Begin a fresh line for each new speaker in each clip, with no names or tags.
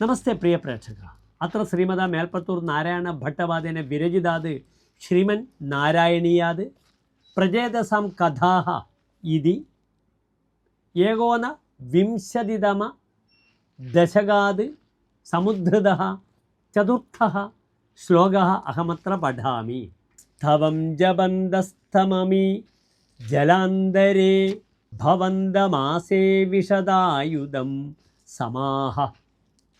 നമസ്തേ പ്രിയ പ്രേക്ഷക. അത്ര ശ്രീമത മേൽപ്പത്തൂർ നാരായണ ഭട്ടവാദേന വിരചിതാത് ശ്രീമൻ നാരായണീയാത് പ്രജേതസാം കഥാഹ ഇതി ഏകോന വിംശതിതമ ദശകാത് സമുദ്ധൃതഃ ചതുർത്ഥഃ ശ്ലോകഃ അഹമത്ര പഠാമി. സ്ഥവം ജപന്തസ്ഥമമി ജലാന്തരേ ഭവന്തമാസേ വിശദായുധം സമാഹ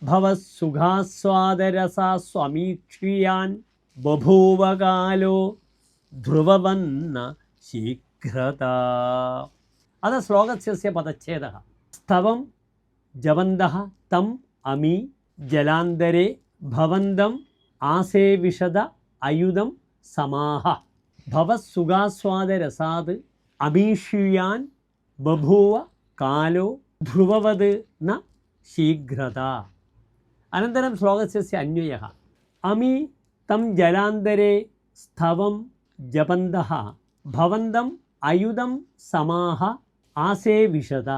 ഭവസുഖാസ്വാദരസാ സ്വമീക്ഷ്യാൻ ബഭൂവകാലോ ധ്രുവവന്ന ശീഘ്രത. അത് ശ്ലോകസ്യ പദച്ഛേദഃ. സ്ഥവം ജവന്തഃ തം അമി ജലാന്തരേ ഭവന്തം ആസേവിശദ അയുധം സമാഹ ഭവസുഖാസ്വാദരസാത് അമീക്ഷ്യാൻ ബഭൂവ കാലോ ധ്രുവവത് ന ശീഘ്രത. അനന്തരം ശ്ലോകസ്യ അന്വയഃ. അമി തം ജലാന്തരേ സ്ഥവം ജപന്തഃ ഭവന്തം അയുധം സമാഹ ആസേവിശത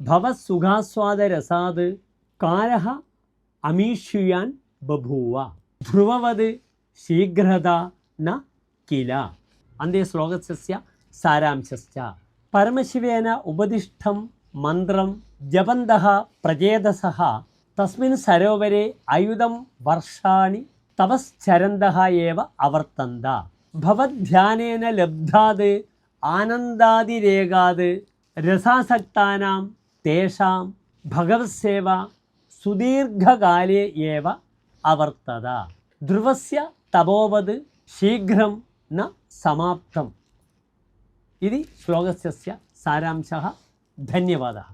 ഭവസുഖാസ്വാദരസാത് കാലഃ അമീക്ഷ്യാൻ ബഭൂവ ധ്രുവവത് ശീഘ്രത ന കില. അന്തേ ശ്ലോകസ്യ സാരാംശശ്ച. പരമശിവേന ഉപദിഷ്ടം മന്ത്രം ജപന്തഃ പ്രചേതസഃ തസ്മിൻ സരോവരെ അയുധം വർഷാണി തപശ്ചരന്തഃ ഏവ അവർത്തന്ത. ഭവദ്ധ്യാനേന ലബ്ധാത് ആനന്ദാതിരേകാത് രസാസക്താനാം തേഷാം ഭഗവത്സേവ സുദീർഘകാലേ ഏവ അവർത്തത. ധ്രുവസ്യ തപോവത് ശീഘ്രം ന സമാപ്തം. ഇതി ശ്ലോകസ്യ സാരാംശഃ. ധന്യവാദः.